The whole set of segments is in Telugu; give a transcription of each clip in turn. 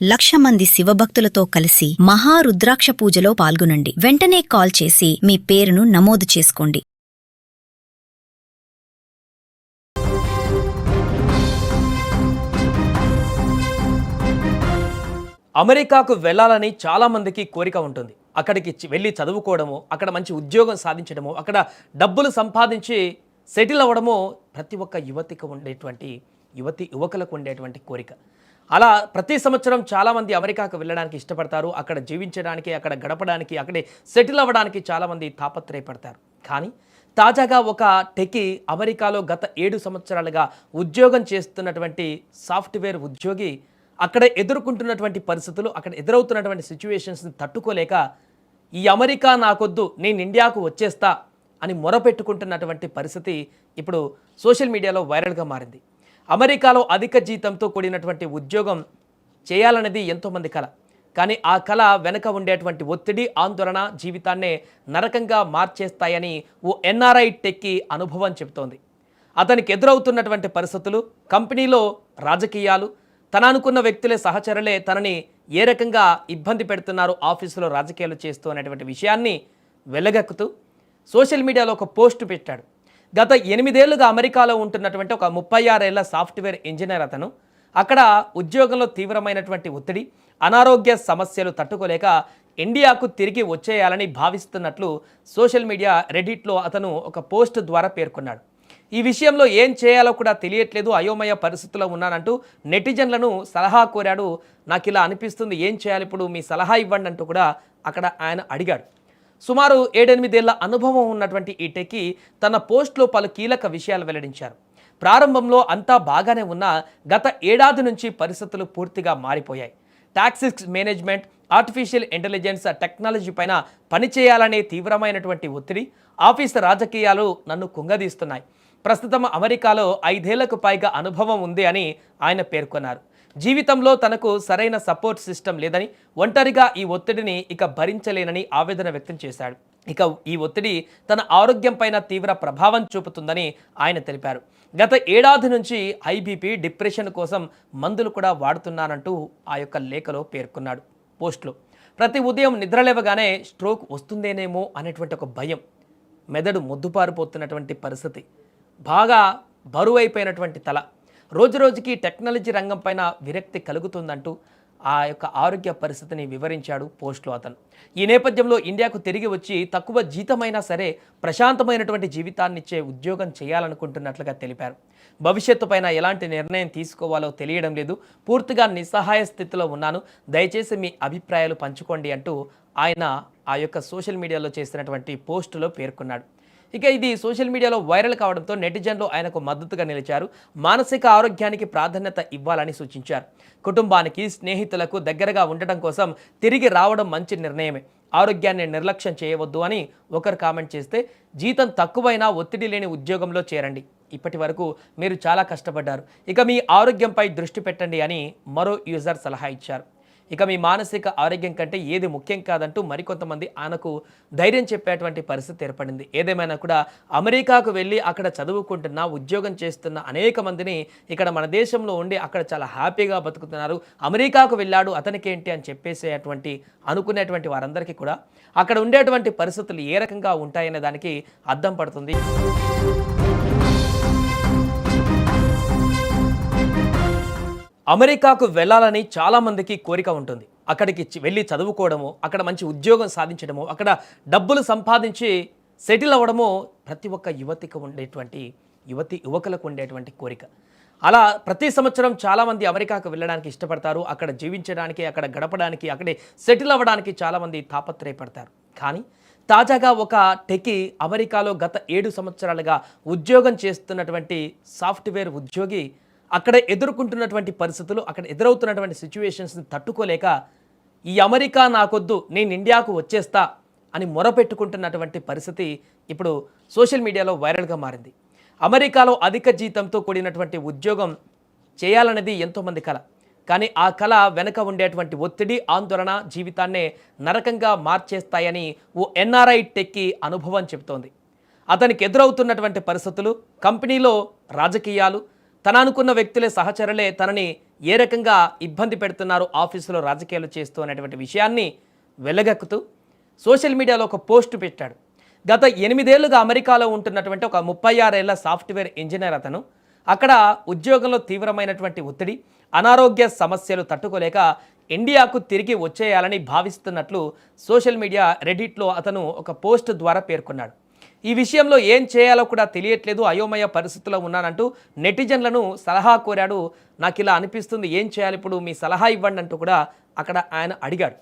1,00,000 మంది శివభక్తులతో కలిసి మహారుద్రాక్ష పూజలో పాల్గొనండి. వెంటనే కాల్ చేసి మీ పేరును నమోదు చేసుకోండి. అమెరికాకు వెళ్లాలని చాలా మందికి కోరిక ఉంటుంది. అక్కడికి వెళ్ళి చదువుకోవడము, అక్కడ మంచి ఉద్యోగం సాధించడము, అక్కడ డబ్బులు సంపాదించి సెటిల్ అవ్వడము ప్రతి ఒక్క యువకులకు ఉండేటువంటి కోరిక. అలా ప్రతి సంవత్సరం చాలామంది అమెరికాకు వెళ్ళడానికి ఇష్టపడతారు. అక్కడ జీవించడానికి, అక్కడ గడపడానికి, అక్కడే సెటిల్ అవ్వడానికి చాలామంది తాపత్రయపడతారు. కానీ తాజాగా ఒక టెకీ అమెరికాలో గత 7 సంవత్సరాలుగా ఉద్యోగం చేస్తున్నటువంటి సాఫ్ట్వేర్ ఉద్యోగి అక్కడ ఎదుర్కొంటున్నటువంటి పరిస్థితులు, అక్కడ ఎదురవుతున్నటువంటి సిచ్యువేషన్స్ని తట్టుకోలేక ఈ అమెరికా నాకొద్దు, నేను ఇండియాకు వచ్చేస్తా అని మొరపెట్టుకుంటున్నటువంటి పరిస్థితి ఇప్పుడు సోషల్ మీడియాలో వైరల్గా మారింది. అమెరికాలో అధిక జీతంతో కూడినటువంటి ఉద్యోగం చేయాలనేది ఎంతోమంది కల. కానీ ఆ కళ వెనక ఉండేటువంటి ఒత్తిడి, ఆందోళన జీవితాన్నే నరకంగా మార్చేస్తాయని ఓ ఎన్ఆర్ఐ టెక్కీ అనుభవం చెబుతోంది. అతనికి ఎదురవుతున్నటువంటి పరిస్థితులు, కంపెనీలో రాజకీయాలు, తన అనుకున్న వ్యక్తులే సహచరులే తనని ఏ రకంగా ఇబ్బంది పెడుతున్నారు ఆఫీసులో రాజకీయాలు చేస్తూ అనేటువంటి విషయాన్ని వెలగక్కుతూ సోషల్ మీడియాలో ఒక పోస్ట్ పెట్టాడు. గత 8 ఏళ్లుగా అమెరికాలో ఉంటున్నటువంటి ఒక 36 ఏళ్ల సాఫ్ట్వేర్ ఇంజనీర్ అతను అక్కడ ఉద్యోగంలో తీవ్రమైనటువంటి ఒత్తిడి, అనారోగ్య సమస్యలు తట్టుకోలేక ఇండియాకు తిరిగి వచ్చేయాలని భావిస్తున్నట్లు సోషల్ మీడియా రెడిట్లో అతను ఒక పోస్ట్ ద్వారా పేర్కొన్నాడు. ఈ విషయంలో ఏం చేయాలో కూడా తెలియట్లేదు, అయోమయ పరిస్థితుల్లో ఉన్నానంటూ నెటిజన్లను సలహా కోరాడు. నాకు ఇలా అనిపిస్తుంది, ఏం చేయాలి ఇప్పుడు, మీ సలహా ఇవ్వండి అంటూ కూడా అక్కడ ఆయన అడిగాడు. సుమారు 7-8 ఏళ్ల అనుభవం ఉన్నటువంటి ఈ టెకీ తన పోస్ట్లో పలు కీలక విషయాలు వెల్లడించారు. ప్రారంభంలో అంతా బాగానే ఉన్నా గత ఏడాది నుంచి పరిస్థితులు పూర్తిగా మారిపోయాయి. Toxics management, artificial intelligence technology పైన పనిచేయాలనే తీవ్రమైనటువంటి ఒత్తిడి, ఆఫీసు రాజకీయాలు నన్ను కుంగదీస్తున్నాయి. ప్రస్తుతం అమెరికాలో 5 ఏళ్లకు పైగా అనుభవం ఉంది అని ఆయన పేర్కొన్నారు. జీవితంలో తనకు సరైన సపోర్ట్ సిస్టమ్ లేదని, ఒంటరిగా ఈ ఒత్తిడిని ఇక భరించలేనని ఆవేదన వ్యక్తం చేశాడు. ఇక ఈ ఒత్తిడి తన ఆరోగ్యం పైన తీవ్ర ప్రభావం చూపుతుందని ఆయన తెలిపారు. గత ఏడాది నుంచి హై బీపీ, డిప్రెషన్ కోసం మందులు కూడా వాడుతున్నానంటూ ఆ యొక్క లేఖలో పేర్కొన్నాడు. పోస్ట్లో ప్రతి ఉదయం నిద్రలేవగానే స్ట్రోక్ వస్తుందేనేమో అనేటువంటి ఒక భయం, మెదడు మొద్దుపారిపోతున్నటువంటి పరిస్థితి, బాగా బరువైపోయినటువంటి తల, రోజురోజుకి టెక్నాలజీ రంగం పైన విరక్తి కలుగుతుందంటూ ఆ యొక్క ఆరోగ్య పరిస్థితిని వివరించాడు పోస్ట్లో అతను. ఈ నేపథ్యంలో ఇండియాకు తిరిగి వచ్చి తక్కువ జీతమైనా సరే ప్రశాంతమైనటువంటి జీవితాన్నిచ్చే ఉద్యోగం చేయాలనుకుంటున్నట్లుగా తెలిపారు. భవిష్యత్తు పైన ఎలాంటి నిర్ణయం తీసుకోవాలో తెలియడం లేదు, పూర్తిగా నిస్సహాయ స్థితిలో ఉన్నాను, దయచేసి మీ అభిప్రాయాలు పంచుకోండి అంటూ ఆయన ఆ యొక్క సోషల్ మీడియాలో చేసినటువంటి పోస్టులో పేర్కొన్నాడు. ఇక ఇది సోషల్ మీడియాలో వైరల్ కావడంతో నెటిజన్లు ఆయనకు మద్దతుగా నిలిచారు. మానసిక ఆరోగ్యానికి ప్రాధాన్యత ఇవ్వాలని సూచించారు. కుటుంబానికి, స్నేహితులకు దగ్గరగా ఉండటం కోసం తిరిగి రావడం మంచి నిర్ణయమే, ఆరోగ్యాన్ని నిర్లక్ష్యం చేయవద్దు అని ఒకరు కామెంట్ చేస్తే, జీతం తక్కువైనా ఒత్తిడి లేని ఉద్యోగంలో చేరండి, ఇప్పటి వరకు మీరు చాలా కష్టపడ్డారు, ఇక మీ ఆరోగ్యంపై దృష్టి పెట్టండి అని మరో యూజర్ సలహా ఇచ్చారు. ఇక మీ మానసిక ఆరోగ్యం కంటే ఏది ముఖ్యం కాదంటూ మరికొంతమంది ఆయనకు ధైర్యం చెప్పేటువంటి పరిస్థితి ఏర్పడింది. ఏదేమైనా కూడా అమెరికాకు వెళ్ళి అక్కడ చదువుకుంటున్న, ఉద్యోగం చేస్తున్న అనేక మందిని ఇక్కడ మన దేశంలో ఉండి అక్కడ చాలా హ్యాపీగా బతుకుతున్నారు. అమెరికాకు వెళ్ళాడు అతనికేంటి అని చెప్పేసేటువంటి అనుకునేటువంటి వారందరికీ కూడా అక్కడ ఉండేటువంటి పరిస్థితులు ఏ రకంగా ఉంటాయనే దానికి అద్దం పడుతుంది. అమెరికాకు వెళ్ళాలని చాలామందికి కోరిక ఉంటుంది. అక్కడికి వెళ్ళి చదువుకోవడము, అక్కడ మంచి ఉద్యోగం సాధించడము, అక్కడ డబ్బులు సంపాదించి సెటిల్ అవ్వడము ప్రతి ఒక్క యువకులకు ఉండేటువంటి కోరిక. అలా ప్రతి సంవత్సరం చాలామంది అమెరికాకు వెళ్ళడానికి ఇష్టపడతారు. అక్కడ జీవించడానికి, అక్కడ గడపడానికి, అక్కడే సెటిల్ అవ్వడానికి చాలామంది తాపత్రయపడతారు. కానీ తాజాగా ఒక టెకీ అమెరికాలో గత 7 సంవత్సరాలుగా ఉద్యోగం చేస్తున్నటువంటి సాఫ్ట్వేర్ ఉద్యోగి అక్కడ ఎదుర్కొంటున్నటువంటి పరిస్థితులు, అక్కడ ఎదురవుతున్నటువంటి సిచ్యువేషన్స్ని తట్టుకోలేక ఈ అమెరికా నాకొద్దు, నేను ఇండియాకు వచ్చేస్తా అని మొరపెట్టుకుంటున్నటువంటి పరిస్థితి ఇప్పుడు సోషల్ మీడియాలో వైరల్గా మారింది. అమెరికాలో అధిక జీతంతో కూడినటువంటి ఉద్యోగం చేయాలనేది ఎంతోమంది కల. కానీ ఆ కళ వెనక ఉండేటువంటి ఒత్తిడి, ఆందోళన జీవితాన్నే నరకంగా మార్చేస్తాయని ఓ ఎన్ఆర్ఐ టెక్కీ అనుభవం చెబుతోంది. అతనికి ఎదురవుతున్నటువంటి పరిస్థితులు, కంపెనీలో రాజకీయాలు, తన అనుకున్న వ్యక్తులే సహచరులే తనని ఏ రకంగా ఇబ్బంది పెడుతున్నారు ఆఫీసులో రాజకీయాలు చేస్తూ అనేటువంటి విషయాన్ని వెలగక్కుతూ సోషల్ మీడియాలో ఒక పోస్ట్ పెట్టాడు. గత 8 ఏళ్లుగా అమెరికాలో ఉంటున్నటువంటి ఒక 36 ఏళ్ల సాఫ్ట్వేర్ ఇంజనీర్ అతను అక్కడ ఉద్యోగంలో తీవ్రమైనటువంటి ఒత్తిడి, అనారోగ్య సమస్యలు తట్టుకోలేక ఇండియాకు తిరిగి వచ్చేయాలని భావిస్తున్నట్లు సోషల్ మీడియా రెడిట్లో అతను ఒక పోస్ట్ ద్వారా పేర్కొన్నాడు. ఈ విషయంలో ఏం చేయాలో కూడా తెలియట్లేదు, అయోమయ పరిస్థితుల్లో ఉన్నానంటూ నెటిజన్లను సలహా కోరాడు. నాకు ఇలా అనిపిస్తుంది, ఏం చేయాలి ఇప్పుడు, మీ సలహా ఇవ్వండి అంటూ కూడా అక్కడ ఆయన అడిగాడు.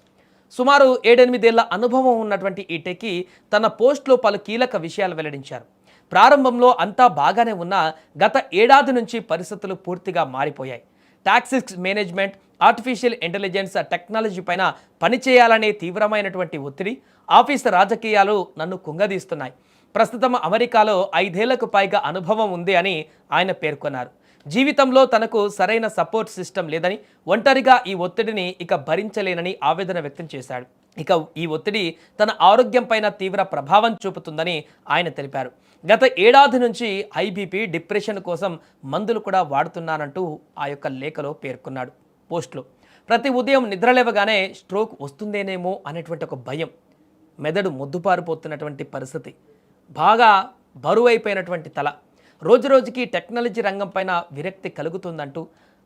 సుమారు 7-8 ఏళ్ల అనుభవం ఉన్నటువంటి ఈ టెకీ తన పోస్ట్లో పలు కీలక విషయాలు వెల్లడించారు. ప్రారంభంలో అంతా బాగానే ఉన్నా గత ఏడాది నుంచి పరిస్థితులు పూర్తిగా మారిపోయాయి. Toxics management, artificial intelligence technology పైన పనిచేయాలనే తీవ్రమైనటువంటి ఒత్తిడి, ఆఫీసు రాజకీయాలు నన్ను కుంగదీస్తున్నాయి. ప్రస్తుతం అమెరికాలో 5 ఏళ్లకు పైగా అనుభవం ఉంది అని ఆయన పేర్కొన్నారు. జీవితంలో తనకు సరైన సపోర్ట్ సిస్టమ్ లేదని, ఒంటరిగా ఈ ఒత్తిడిని ఇక భరించలేనని ఆవేదన వ్యక్తం చేశాడు. ఇక ఈ ఒత్తిడి తన ఆరోగ్యం పైన తీవ్ర ప్రభావం చూపుతుందని ఆయన తెలిపారు. గత ఏడాది నుంచి హై బీపీ, డిప్రెషన్ కోసం మందులు కూడా వాడుతున్నానంటూ ఆ యొక్క లేఖలో పేర్కొన్నాడు. పోస్ట్లో ప్రతి ఉదయం నిద్రలేవగానే స్ట్రోక్ వస్తుందేనేమో అనేటువంటి ఒక భయం, మెదడు మొద్దుపారిపోతున్నటువంటి పరిస్థితి, బాగా బరువైపోయినటువంటి తల, రోజురోజుకి టెక్నాలజీ రంగం పైన విరక్తి కలుగుతుందంటూ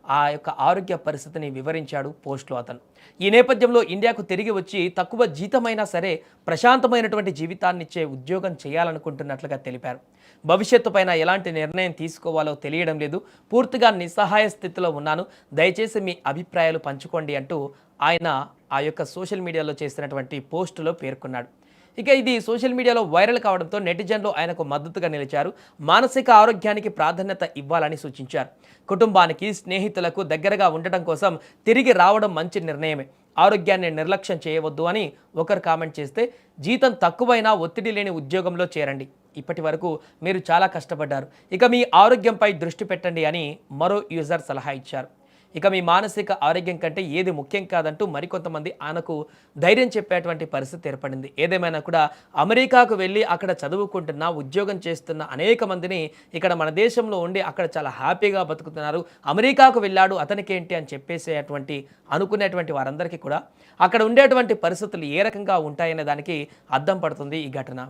ఆ యొక్క ఆరోగ్య పరిస్థితిని వివరించాడు పోస్ట్లో అతను. ఈ నేపథ్యంలో ఇండియాకు తిరిగి వచ్చి తక్కువ జీతమైనా సరే ప్రశాంతమైనటువంటి జీవితాన్ని ఇచ్చే ఉద్యోగం చేయాలనుకుంటున్నట్లుగా తెలిపారు. భవిష్యత్తు పైన ఎలాంటి నిర్ణయం తీసుకోవాలో తెలియడం లేదు, పూర్తిగా నిస్సహాయ స్థితిలో ఉన్నాను, దయచేసి మీ అభిప్రాయాలు పంచుకోండి అంటూ ఆయన ఆ యొక్క సోషల్ మీడియాలో చేసినటువంటి పోస్టులో పేర్కొన్నాడు. ఇక ఇది సోషల్ మీడియాలో వైరల్ కావడంతో నెటిజన్లు ఆయనకు మద్దతుగా నిలిచారు. మానసిక ఆరోగ్యానికి ప్రాధాన్యత ఇవ్వాలని సూచించారు. కుటుంబానికి, స్నేహితులకు దగ్గరగా ఉండటం కోసం తిరిగి రావడం మంచి నిర్ణయమే, ఆరోగ్యాన్ని నిర్లక్ష్యం చేయవద్దు అని ఒకరు కామెంట్ చేస్తే, జీతం తక్కువైనా ఒత్తిడి లేని ఉద్యోగంలో చేరండి, ఇప్పటి వరకు మీరు చాలా కష్టపడ్డారు, ఇక మీ ఆరోగ్యంపై దృష్టి పెట్టండి అని మరో యూజర్ సలహా ఇచ్చారు. ఇక మీ మానసిక ఆరోగ్యం కంటే ఏది ముఖ్యం కాదంటూ మరికొంతమంది ఆయనకు ధైర్యం చెప్పేటువంటి పరిస్థితి ఏర్పడింది. ఏదేమైనా కూడా అమెరికాకు వెళ్ళి అక్కడ చదువుకుంటున్న, ఉద్యోగం చేస్తున్న అనేక మందిని ఇక్కడ మన దేశంలో ఉండి అక్కడ చాలా హ్యాపీగా బతుకుతున్నారు. అమెరికాకు వెళ్ళాడు అతనికేంటి అని చెప్పేసేటువంటి అనుకునేటువంటి వారందరికీ కూడా అక్కడ ఉండేటువంటి పరిస్థితులు ఏ రకంగా ఉంటాయనే దానికి అద్దం పడుతుంది ఈ ఘటన.